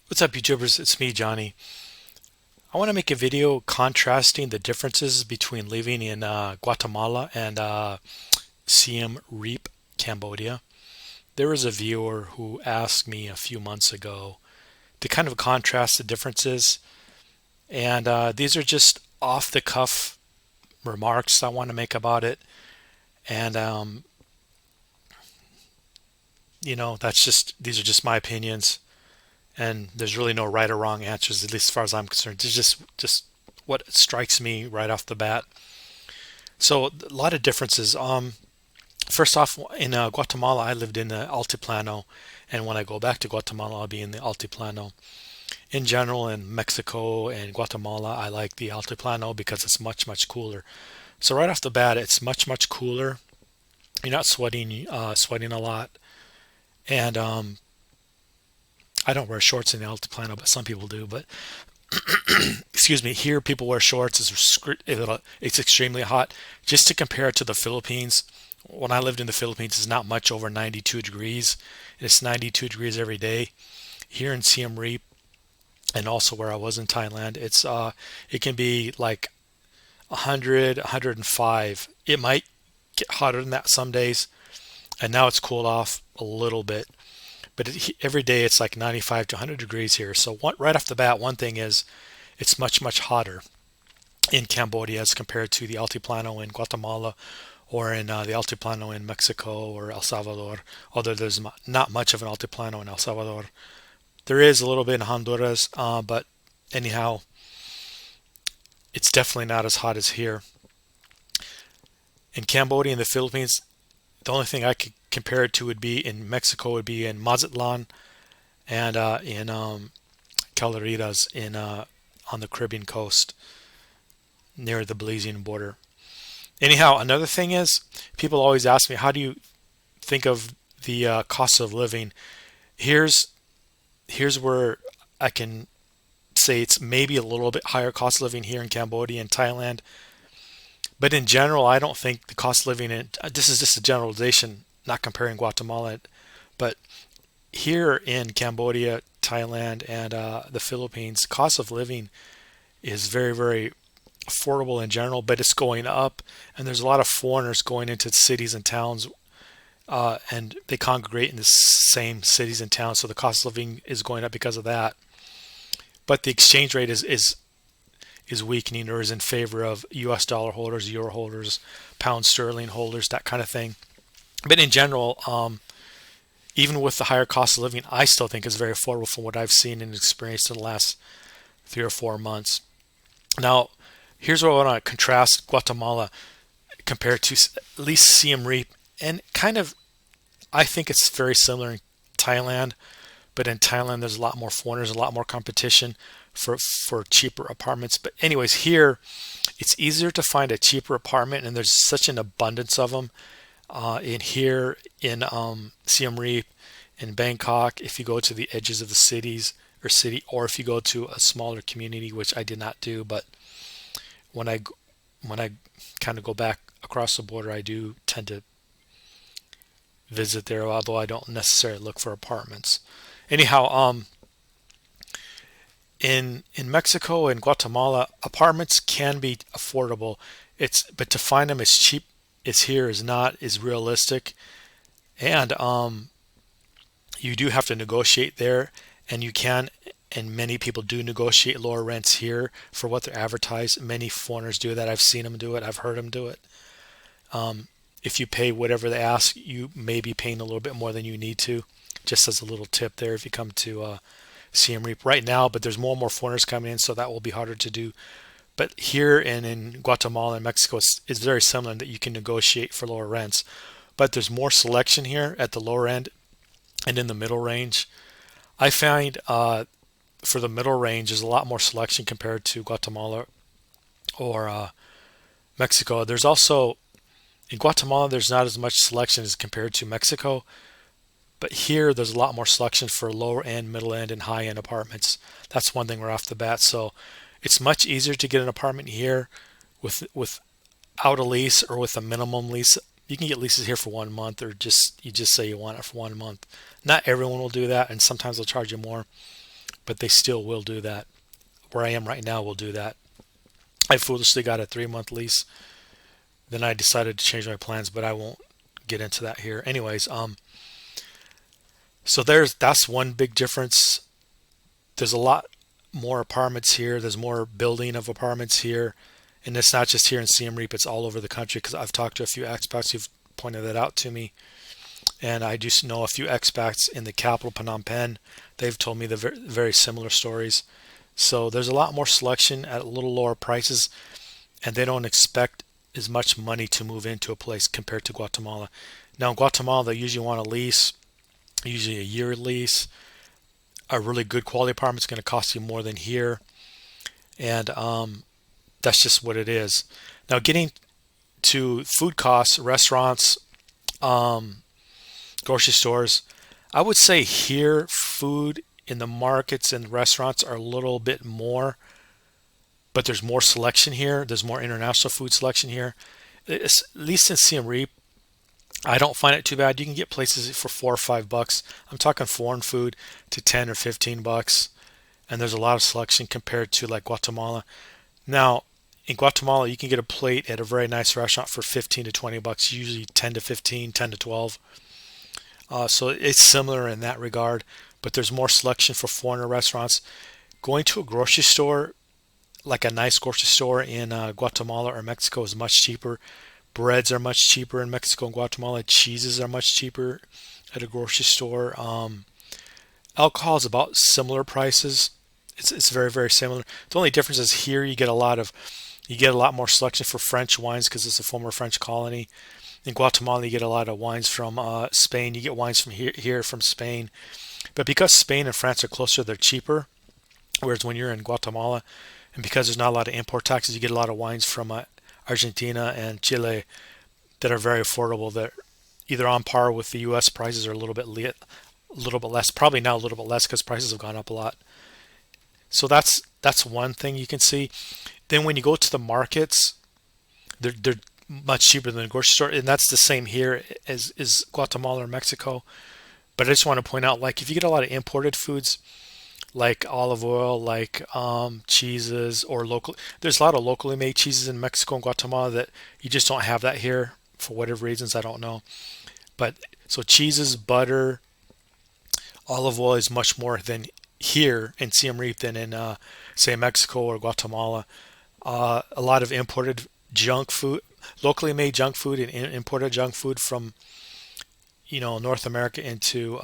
What's up, YouTubers? It's me, Johnny. I want to make a video contrasting the differences between living in Guatemala and Siem Reap, Cambodia. There was a viewer who asked me a few months ago to kind of contrast the differences, and these are just off the cuff remarks I want to make about it. And that's just these are just my opinions, and there's really no right or wrong answers, at least as far as I'm concerned. It's just what strikes me right off the bat. So a lot of differences. First off, in Guatemala, I lived in the Altiplano, and when I go back to Guatemala, I'll be in the Altiplano. In general, in Mexico and Guatemala, I like the Altiplano because it's much cooler. So right off the bat, it's much cooler. You're not sweating a lot, and I don't wear shorts in the Altiplano, but some people do. But excuse me, here people wear shorts. It's extremely hot. Just to compare it to the Philippines, when I lived in the Philippines, it's not much over 92 degrees. It's 92 degrees every day. Here in Siem Reap, and also where I was in Thailand, it can be like 100, 105. It might get hotter than that some days, and now it's cooled off a little bit. But every day it's like 95 to 100 degrees here. So right off the bat, one thing is it's much hotter in Cambodia as compared to the Altiplano in Guatemala or in the Altiplano in Mexico or El Salvador. Although there's not much of an Altiplano in El Salvador, there is a little bit in Honduras, but anyhow, it's definitely not as hot as here. In Cambodia and the Philippines, the only thing I could compare it to would be in Mexico would be in Mazatlan and in Caleritas in on the Caribbean coast near the Belizean border. Anyhow, another thing is people always ask me, how do you think of the cost of living? Here's here's where I can say it's maybe a little bit higher cost of living here in Cambodia and Thailand, but in general, I don't think the cost of living in this is just a generalization, not comparing Guatemala, but here in Cambodia, Thailand, and the Philippines, cost of living is very affordable in general, but it's going up, and there's a lot of foreigners going into cities and towns, and they congregate in the same cities and towns, so the cost of living is going up because of that. But the exchange rate is weakening or is in favor of U.S. dollar holders, euro holders, pound sterling holders, that kind of thing. But in general, even with the higher cost of living, I still think it's very affordable from what I've seen and experienced in the last 3 or 4 months. Now, here's where I want to contrast Guatemala compared to at least Siem Reap, and kind of I think it's very similar in Thailand, but in Thailand there's a lot more foreigners, a lot more competition for cheaper apartments. But anyways, here it's easier to find a cheaper apartment, and there's such an abundance of them. In here in Siem Reap, in Bangkok, if you go to the edges of the city, or if you go to a smaller community, which I did not do, but when I when I kind of go back across the border, I do tend to visit there, although I don't necessarily look for apartments. Anyhow, in Mexico and Guatemala, apartments can be affordable. But to find them as cheap as here is not as realistic, and you do have to negotiate there, and you can, and many people do negotiate lower rents here for what they're advertised. Many foreigners do that. I've seen them do it. I've heard them do it. If you pay whatever they ask, you may be paying a little bit more than you need to. Just as a little tip there, if you come to Siem Reap right now, but there's more and more foreigners coming in, so that will be harder to do. But here and in Guatemala and Mexico, it's very similar that you can negotiate for lower rents. But there's more selection here at the lower end and in the middle range. I find for the middle range, there's a lot more selection compared to Guatemala or Mexico. There's also in Guatemala, there's not as much selection as compared to Mexico, but here there's a lot more selection for lower end, middle end, and high end apartments. That's one thing right off the bat. So it's much easier to get an apartment here without a lease or with a minimum lease. You can get leases here for 1 month, or you just say you want it for 1 month. Not everyone will do that, and sometimes they'll charge you more. but they still will do that. Where I am right now will do that. I foolishly got a 3 month lease. Then I decided to change my plans, but I won't get into that here. Anyways, so that's one big difference. There's a lot more apartments here. There's more building of apartments here, and it's not just here in Siem Reap. It's all over the country because I've talked to a few expats who've pointed that out to me, and I just know a few expats in the capital Phnom Penh. They've told me the very similar stories. So there's a lot more selection at a little lower prices, and they don't expect as much money to move into a place compared to Guatemala. Now in Guatemala, they usually want a lease, usually a year lease. A really good quality apartment is going to cost you more than here, and that's just what it is. Now getting to food costs, restaurants, grocery stores, I would say here food in the markets and restaurants are a little bit more, but there's more selection here. There's more international food selection here. At least in Siem Reap, I don't find it too bad. You can get places for $4 or $5. I'm talking foreign food to 10 or $15, and there's a lot of selection compared to like Guatemala. Now, in Guatemala, you can get a plate at a very nice restaurant for 15 to $20, usually 10 to 15, 10 to 12. So it's similar in that regard, but there's more selection for foreigner restaurants. Going to a grocery store, like a nice grocery store in Guatemala or Mexico, is much cheaper. Breads are much cheaper in Mexico and Guatemala. Cheeses are much cheaper at a grocery store. Alcohol is about similar prices. It's very, very similar. The only difference is here you get a lot more selection for French wines because it's a former French colony. In Guatemala, you get a lot of wines from Spain. You get wines from here from Spain. But because Spain and France are closer, they're cheaper. Whereas when you're in Guatemala, and because there's not a lot of import taxes, you get a lot of wines from Argentina and Chile that are very affordable. They're either on par with the U.S. prices or a little bit less. Probably now a little bit less because prices have gone up a lot. So that's one thing you can see. Then when you go to the markets, they're much cheaper than the grocery store, and that's the same here as Guatemala or Mexico. But I just want to point out, like if you get a lot of imported foods, like olive oil, like cheeses, or local, there's a lot of locally made cheeses in Mexico and Guatemala that you just don't have that here for whatever reasons, I don't know. But so cheeses, butter, olive oil is much more than here in Siem Reap than in say Mexico or Guatemala. A lot of imported junk food, locally made junk food, and imported junk food from North America into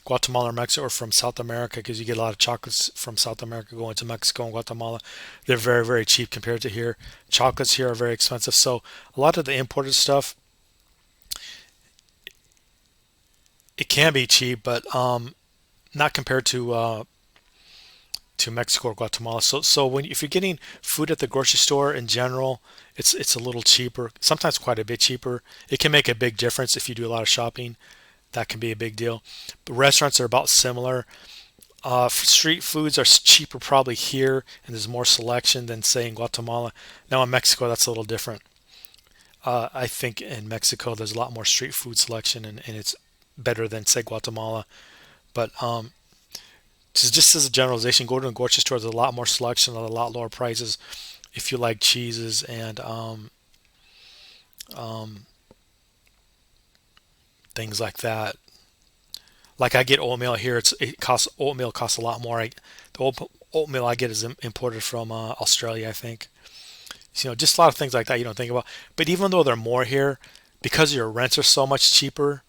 Guatemala or Mexico, or from South America, because you get a lot of chocolates from South America going to Mexico and Guatemala. They're very, very cheap compared to here. Chocolates here are very expensive. So a lot of the imported stuff, it can be cheap, but not compared to Mexico or Guatemala. So if you're getting food at the grocery store in general, it's a little cheaper, sometimes quite a bit cheaper. It can make a big difference if you do a lot of shopping. That can be a big deal. But restaurants are about similar. Street foods are cheaper probably here, and there's more selection than say in Guatemala. Now in Mexico, that's a little different. I think in Mexico there's a lot more street food selection, and it's better than say Guatemala. But just as a generalization, go to a grocery store. There's a lot more selection at a lot lower prices if you like cheeses and things like that. Like I get oatmeal here. Oatmeal costs a lot more. The oatmeal I get is imported from Australia, I think. So, just a lot of things like that you don't think about. But even though they're more here, because your rents are so much cheaper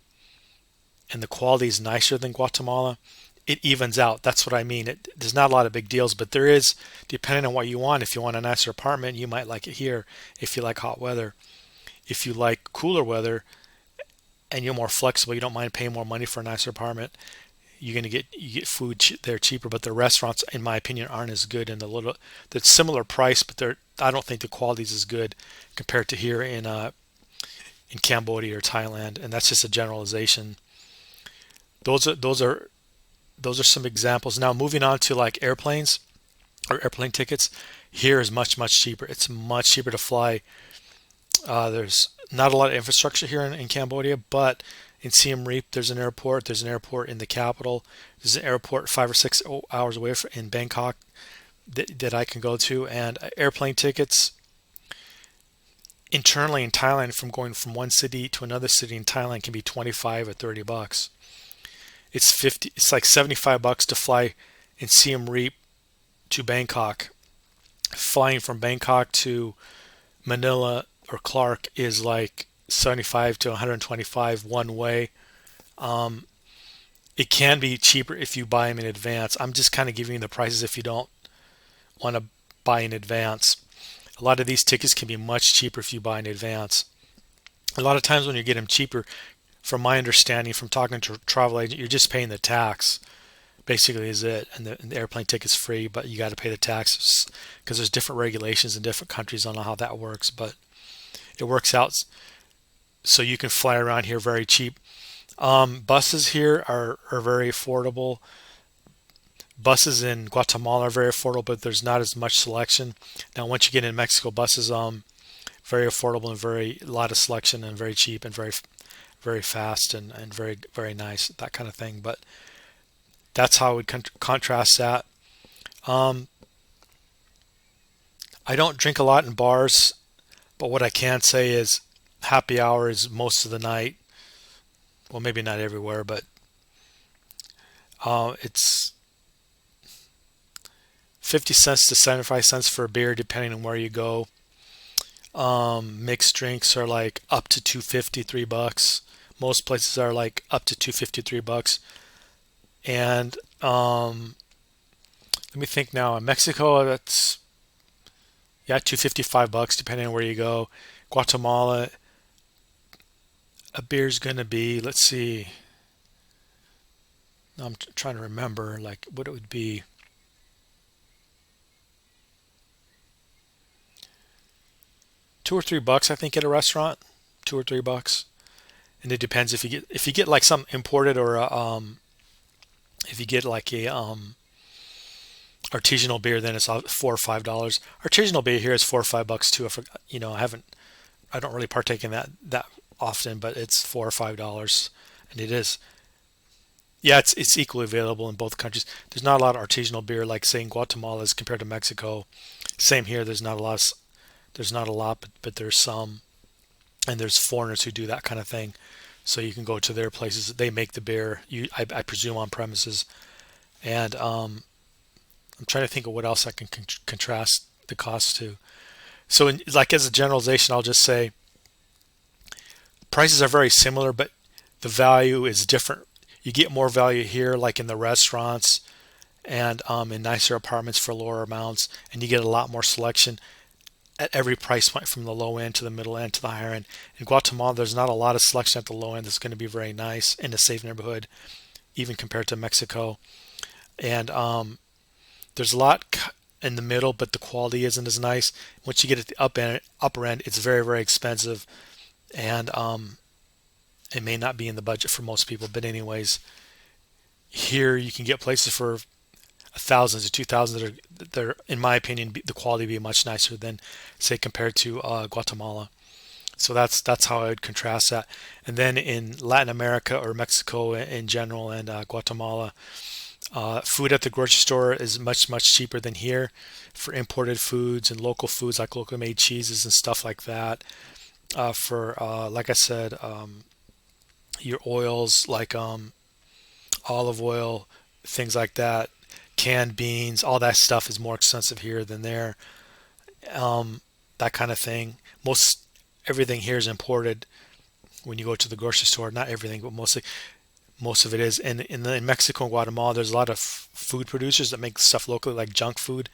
and the quality is nicer than Guatemala, it evens out. That's what I mean. There's not a lot of big deals, but there is, depending on what you want. If you want a nicer apartment, you might like it here. If you like hot weather, if you like cooler weather, and you're more flexible, you don't mind paying more money for a nicer apartment, you get food there cheaper. But the restaurants, in my opinion, aren't as good, and the similar price, but I don't think the quality is as good compared to here in Cambodia or Thailand. And that's just a generalization. Those are some examples. Now moving on to like airplanes or airplane tickets, here is much, much cheaper. It's much cheaper to fly. There's not a lot of infrastructure here in Cambodia, but In Siem Reap, there's an airport. There's an airport in the capital. There's an airport 5 or 6 hours away in Bangkok that I can go to. And airplane tickets internally in Thailand, from going from one city to another city in Thailand, can be 25 or 30 bucks. It's 50. It's like 75 bucks to fly in Siem Reap to Bangkok. Flying from Bangkok to Manila or Clark is like 75 to 125 one way. Um, it can be cheaper if you buy them in advance. I'm just kind of giving you the prices if you don't want to buy in advance. A lot of these tickets can be much cheaper if you buy in advance. A lot of times when you get them cheaper, from my understanding from talking to a travel agent, you're just paying the tax. Basically, is it, and the airplane ticket's free, but you got to pay the taxes because there's different regulations in different countries. I don't know how that works, but it works out so you can fly around here very cheap. Buses here are very affordable. Buses in Guatemala are very affordable, but there's not as much selection. Now, once you get in Mexico, buses very affordable and very a lot of selection and very cheap and very fast and very nice, that kind of thing. But that's how I would contrast that. Um, I don't drink a lot in bars, but what I can say is happy hour is most of the night. Well, maybe not everywhere, but it's 50 cents to 75 cents for a beer, depending on where you go. Mixed drinks are like up to 250, $3. Most places are like up to 250, $3. And let me think now. In Mexico, that's yeah, 255 bucks depending on where you go. Guatemala, a beer's gonna be, let's see. I'm trying to remember like what it would be. $2 or $3, I think, at a restaurant. $2 or $3, and it depends if you get like some imported or if you get like a artisanal beer, then it's $4 or $5. Artisanal beer here is $4 or $5 too. I forgot, I don't really partake in that often, but it's $4 or $5, and it is. Yeah, it's equally available in both countries. There's not a lot of artisanal beer like say in Guatemala as compared to Mexico. Same here. There's not a lot, but there's some, and there's foreigners who do that kind of thing. So you can go to their places. They make the beer. I presume on premises, and I'm trying to think of what else I can contrast the cost to. So, like as a generalization, I'll just say prices are very similar, but the value is different. You get more value here, like in the restaurants and in nicer apartments for lower amounts, and you get a lot more selection at every price point from the low end to the middle end to the higher end. In Guatemala, there's not a lot of selection at the low end that's going to be very nice in a safe neighborhood, even compared to Mexico. And there's a lot in the middle, but the quality isn't as nice. Once you get at the upper end, it's very, very expensive, and it may not be in the budget for most people. But anyways, here you can get places for thousands or 2,000 that are, in my opinion, the quality be much nicer than, say, compared to Guatemala. So that's how I would contrast that. And then in Latin America or Mexico in general and Guatemala, food at the grocery store is much cheaper than here for imported foods and local foods like local made cheeses and stuff like that. For like I said, your oils like olive oil, things like that, canned beans, all that stuff is more expensive here than there. That kind of thing. Everything here is imported when you go to the grocery store. Not everything, but most of it is. And in Mexico and Guatemala, there's a lot of food producers that make stuff locally, like junk food.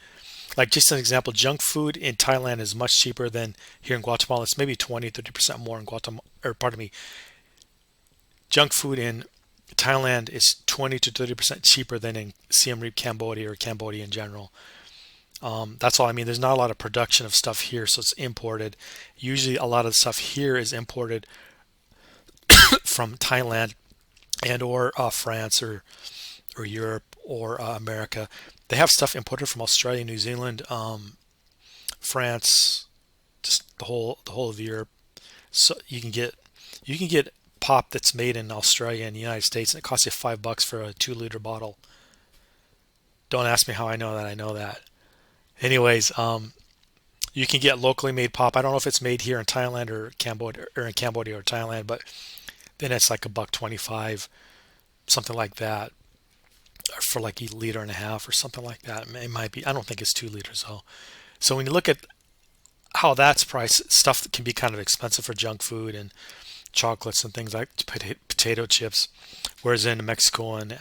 Like just an example, junk food in Thailand is much cheaper than here in Guatemala. It's maybe 20-30% more in Guatemala, or pardon me, junk food in Thailand is 20 to 30% cheaper than in Siem Reap, Cambodia, or Cambodia in general. That's all I mean. There's not a lot of production of stuff here, so it's imported. Usually a lot of the stuff here is imported from Thailand and or France or Europe or America. They have stuff imported from Australia, New Zealand, France, just the whole of Europe. So you can get pop that's made in Australia and the United States, and it costs you $5 for a 2 liter bottle. Don't ask me how I know that. I know that. Anyways, you can get locally made pop. I don't know if it's made here in Thailand or Cambodia, or in Cambodia or Thailand, but then it's like $1.25, something like that, for like a liter and a half or something like that. It might be. I don't think it's 2 liters though. So when you look at how that's priced, stuff that can be kind of expensive for junk food and chocolates and things like potato chips, whereas in Mexico and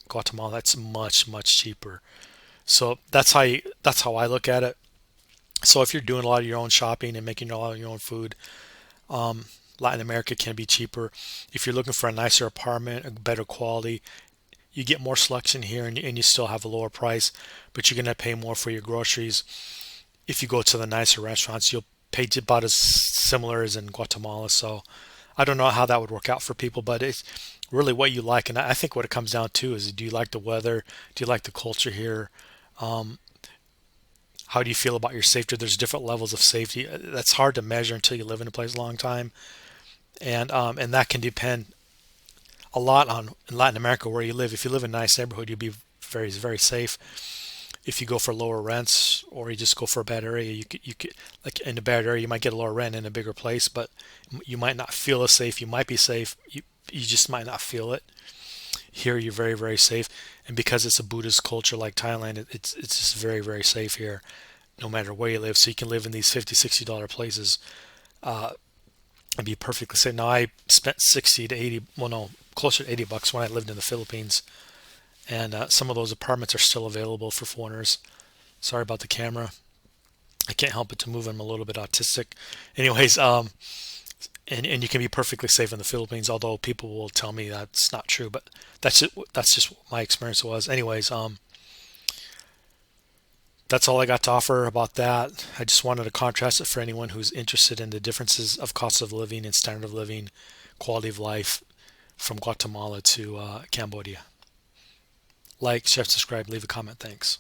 Guatemala, that's much cheaper. So that's how I look at it. So if you're doing a lot of your own shopping and making a lot of your own food, Latin America can be cheaper. If you're looking for a nicer apartment, a better quality, you get more selection here, and you still have a lower price, but you're going to pay more for your groceries. If you go to the nicer restaurants, you'll pay about as similar as in Guatemala. So I don't know how that would work out for people, but it's really what you like. And I think what it comes down to is, do you like the weather? Do you like the culture here? Um, how do you feel about your safety? There's different levels of safety. That's hard to measure until you live in a place a long time, and that can depend a lot on in Latin America where you live. If you live in a nice neighborhood, you'll be very safe. If you go for lower rents or you just go for a bad area, you could like in a bad area you might get a lower rent in a bigger place, but you might not feel as safe. You might be safe. You just might not feel it. Here you're very safe, and because it's a Buddhist culture like Thailand, it's just very safe here, no matter where you live. So you can live in these $50, $60 places and be perfectly safe. Now I spent 60 to 80, well no, closer to $80 when I lived in the Philippines, and some of those apartments are still available for foreigners. Sorry about the camera. I can't help it to move. I'm a little bit autistic. Anyways, and you can be perfectly safe in the Philippines, although people will tell me that's not true, but that's just what my experience was. Anyways, that's all I got to offer about that. I just wanted to contrast it for anyone who's interested in the differences of cost of living and standard of living, quality of life from Guatemala to Cambodia. Like, share, subscribe, leave a comment. Thanks.